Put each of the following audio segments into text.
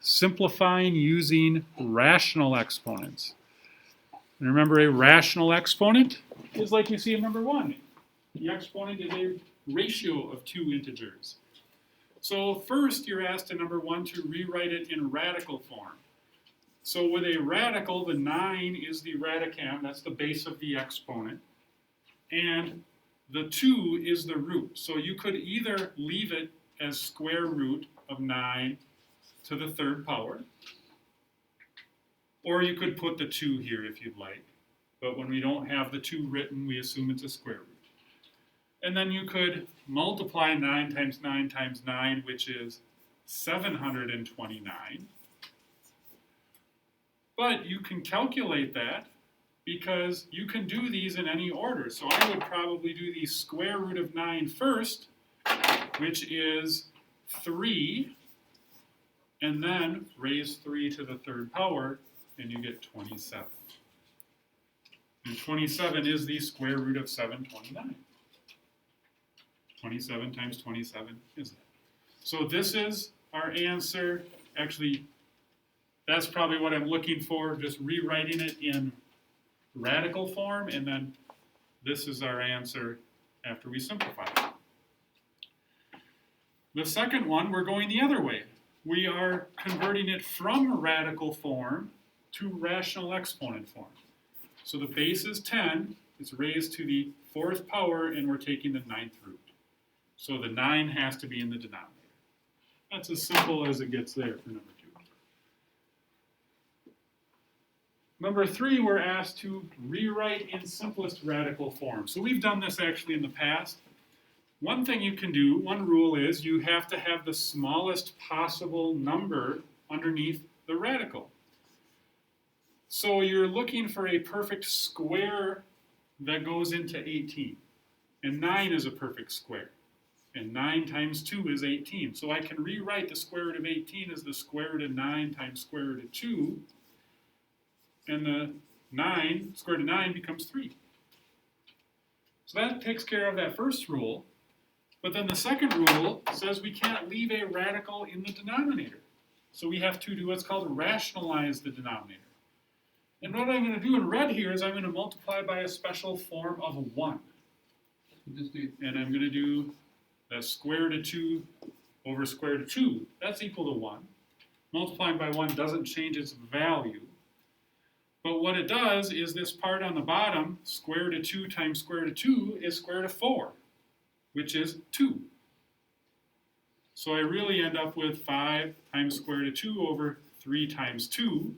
simplifying using rational exponents. And remember, a rational exponent is like you see in number 1. The exponent is a ratio of two integers. So first, you're asked in number 1 to rewrite it in radical form. So with a radical, the 9 is the radicand, that's the base of the exponent, and the 2 is the root. So you could either leave it as square root of 9 to the 3rd power, or you could put the 2 here if you'd like. But when we don't have the 2 written, we assume it's a square root. And then you could multiply 9 times 9 times 9, which is 729. But you can calculate that because you can do these in any order. So I would probably do the square root of 9 first, which is 3, and then raise 3 to the 3rd power, and you get 27. And 27 is the square root of 729. 27 times 27 is that. So this is our answer. Actually, that's probably what I'm looking for, just rewriting it in radical form, and then this is our answer after we simplify it. The second one, we're going the other way. We are converting it from radical form to rational exponent form. So the base is 10, it's raised to the 4th power, and we're taking the 9th root. So the 9 has to be in the denominator. That's as simple as it gets there for number 2. Number 3, we're asked to rewrite in simplest radical form. So we've done this actually in the past. One thing you can do, one rule is you have to have the smallest possible number underneath the radical. So you're looking for a perfect square that goes into 18. And 9 is a perfect square. And 9 times 2 is 18. So I can rewrite the square root of 18 as the square root of 9 times square root of 2. And the 9, square root of 9 becomes 3. So that takes care of that first rule. But then the second rule says we can't leave a radical in the denominator. So we have to do what's called rationalize the denominator. And what I'm going to do in red here is I'm going to multiply by a special form of 1. And I'm going to do the square root of 2 over square root of 2. That's equal to 1. Multiplying by 1 doesn't change its value. But what it does is this part on the bottom, square root of 2 times square root of 2, is square root of 4, which is 2. So I really end up with 5 times square root of 2 over 3 times 2,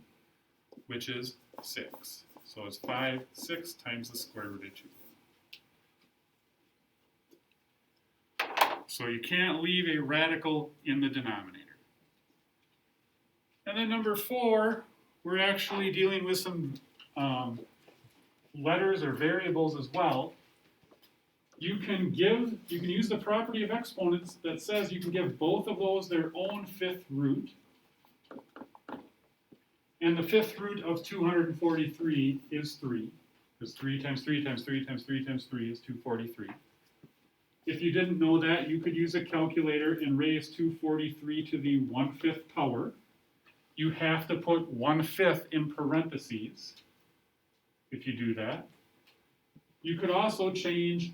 which is 6. So it's 6 times the square root of 2. So you can't leave a radical in the denominator. And then number 4, we're actually dealing with some letters or variables as well. You can use the property of exponents that says you can give both of those their own 5th root. And the 5th root of 243 is 3, because 3 times 3 times 3 times 3 times 3 is 243. If you didn't know that, you could use a calculator and raise 243 to the 1/5 power. You have to put 1/5 in parentheses if you do that. You could also change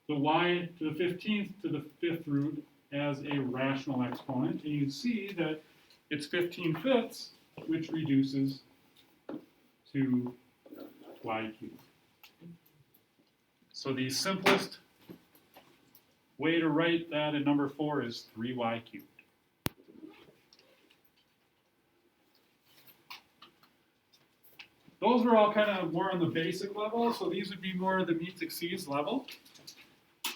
the y to the 15th to the 5th root as a rational exponent, and you see that it's 15/5, which reduces to y cubed. So the simplest way to write that in number 4 is 3y cubed. Those were all kind of more on the basic level, so these would be more the meets exceeds level.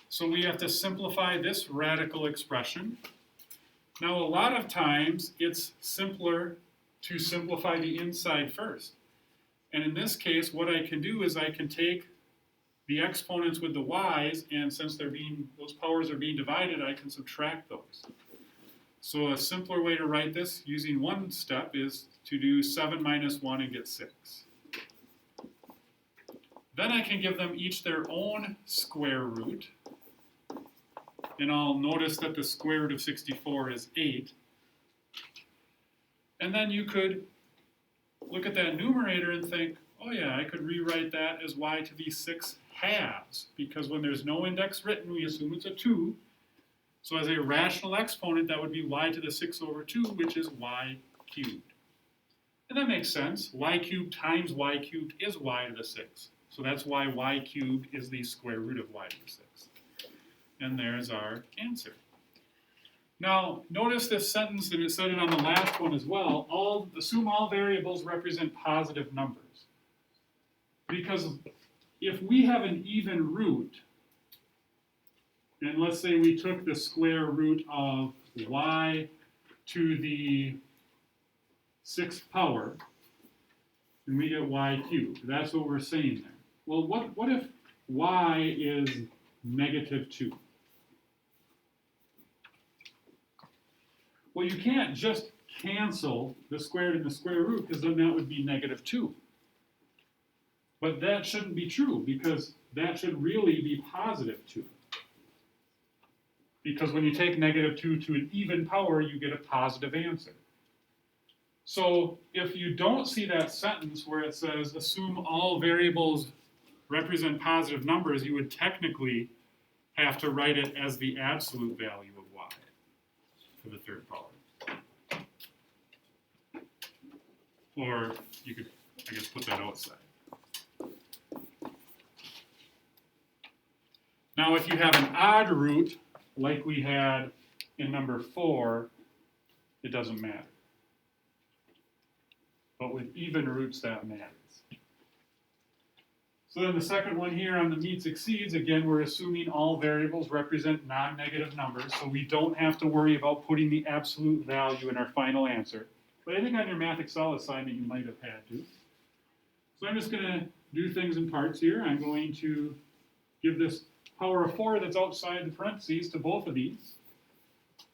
So we have to simplify this radical expression. Now a lot of times it's simpler to simplify the inside first. And in this case, what I can do is I can take the exponents with the y's, and since those powers are being divided, I can subtract those. So a simpler way to write this using one step is to do 7 minus 1 and get 6. Then I can give them each their own square root. And I'll notice that the square root of 64 is 8. And then you could look at that numerator and think, oh yeah, I could rewrite that as y to the 6 halves, because when there's no index written, we assume it's a 2. So as a rational exponent, that would be y to the 6 over 2, which is y cubed. And that makes sense. Y cubed times y cubed is y to the 6. So that's why y cubed is the square root of y to the 6. And there's our answer. Now, notice this sentence, and it said it on the last one as well. Assume all variables represent positive numbers. Because if we have an even root, and let's say we took the square root of y to the 6th power, and we get y cubed. That's what we're saying there. Well, what if y is negative 2? Well, you can't just cancel the squared and the square root, because then that would be negative 2. But that shouldn't be true, because that should really be positive 2. Because when you take negative 2 to an even power, you get a positive answer. So if you don't see that sentence where it says, assume all variables represent positive numbers, you would technically have to write it as the absolute value of y to the 3rd power. Or you could, I guess, put that outside. Now, if you have an odd root, like we had in number 4, it doesn't matter. But with even roots, that matters. So then the second one here on the meets exceeds, again, we're assuming all variables represent non-negative numbers, so we don't have to worry about putting the absolute value in our final answer. But I think on your Math Excel assignment, you might have had to. So I'm just going to do things in parts here. I'm going to give this power of 4 that's outside the parentheses to both of these.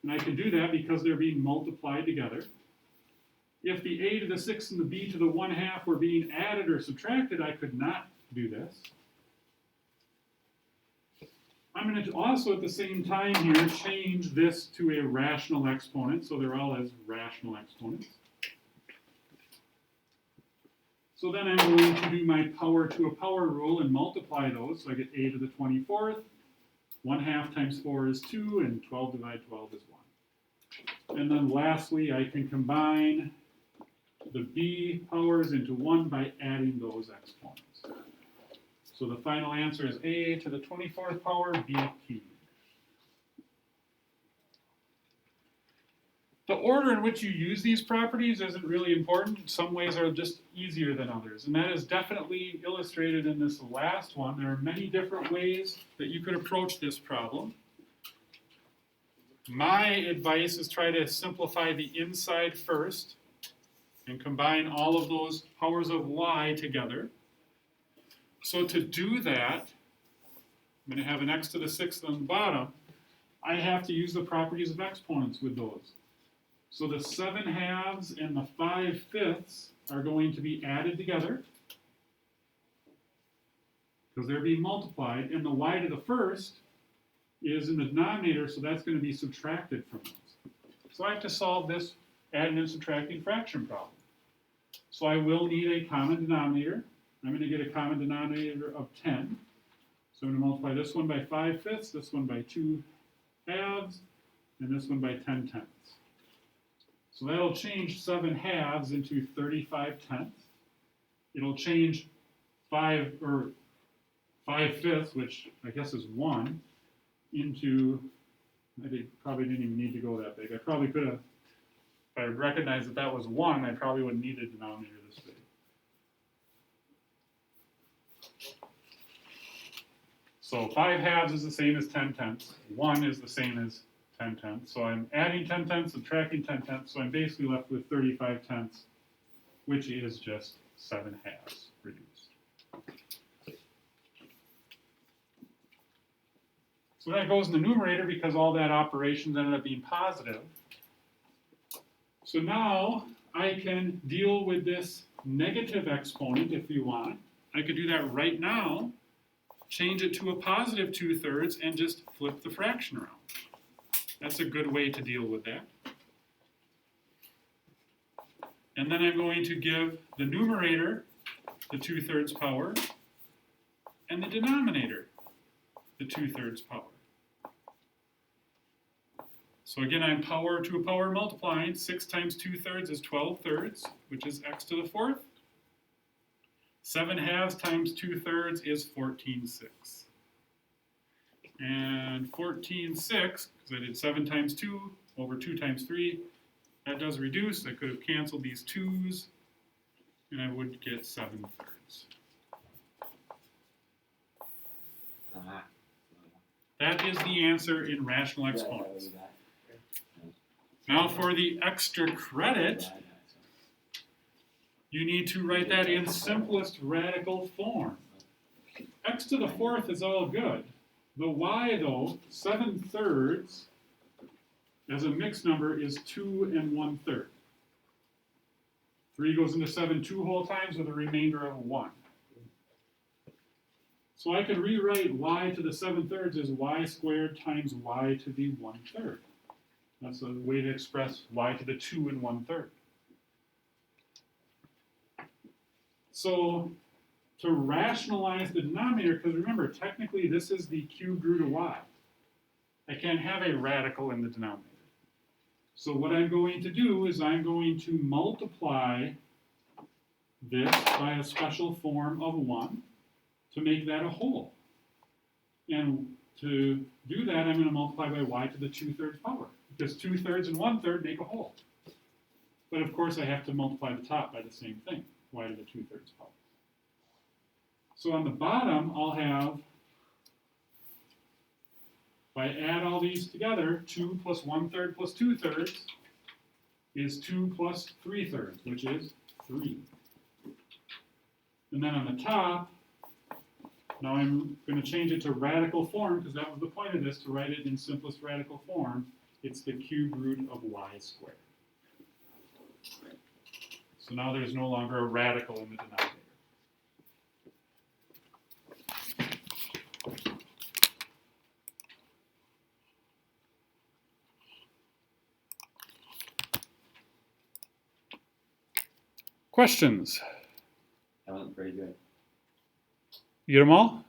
And I can do that because they're being multiplied together. If the a to the 6 and the b to the 1/2 were being added or subtracted, I could not do this. I'm going to also at the same time here change this to a rational exponent, so they're all as rational exponents. So then I'm going to do my power to a power rule and multiply those. So I get a to the 24th. 1/2 times 4 is 2, and 12 divided 12 is 1. And then lastly, I can combine the b powers into 1 by adding those exponents. So the final answer is a to the 24th power b cubed. The order in which you use these properties isn't really important. Some ways are just easier than others, and that is definitely illustrated in this last one. There are many different ways that you could approach this problem. My advice is try to simplify the inside first and combine all of those powers of y together. So to do that, I'm going to have an x to the 6th on the bottom. I have to use the properties of exponents with those. So the 7/2 and the 5/5 are going to be added together because they're being multiplied, and the y to the 1st is in the denominator, so that's going to be subtracted from those. So I have to solve this adding and subtracting fraction problem. So I will need a common denominator. I'm going to get a common denominator of 10. So I'm going to multiply this one by 5/5, this one by 2/2, and this one by 10/10. So that'll change 7/2 into 35/10. It'll change 5/5, which I guess is 1, into, probably didn't even need to go that big. I probably could have, if I recognized that that was 1, I probably wouldn't need a denominator this big. So 5/2 is the same as 10/10. 1 is the same as 10/10. So I'm adding 10/10, subtracting 10/10, so I'm basically left with 35/10, which is just 7/2 reduced. So that goes in the numerator because all that operations ended up being positive. So now I can deal with this negative exponent if you want. I could do that right now, change it to a positive 2/3, and just flip the fraction around. That's a good way to deal with that. And then I'm going to give the numerator the 2/3 power and the denominator the 2/3 power. So again, I'm power to a power multiplying. 6 times 2/3 is 12/3, which is x to the 4th. 7/2 times 2/3 is 14/6. And 14/6, because I did 7 times 2 over 2 times 3, that does reduce. I could have canceled these 2's, and I would get 7/3. That is the answer in rational exponents. Now for the extra credit, you need to write that in simplest radical form. X to the 4th is all good. The y, though, 7/3 as a mixed number is 2 1/3. 3 goes into 7 2 whole times with a remainder of 1. So I could rewrite y to the 7/3 as y squared times y to the 1/3. That's a way to express y to the 2 1/3. So to rationalize the denominator, because remember, technically this is the cubed root of y. I can't have a radical in the denominator. So what I'm going to do is I'm going to multiply this by a special form of 1 to make that a whole. And to do that, I'm going to multiply by y to the 2/3 power, because 2/3 and 1/3 make a whole. But of course I have to multiply the top by the same thing, y to the 2/3 power. So on the bottom, I'll have, if I add all these together, 2 plus 1/3 plus 2/3 is 2 plus 3/3, which is 3. And then on the top, now I'm going to change it to radical form, because that was the point of this, to write it in simplest radical form. It's the cube root of y squared. So now there's no longer a radical in the denominator. Questions? That went pretty good. You get them all?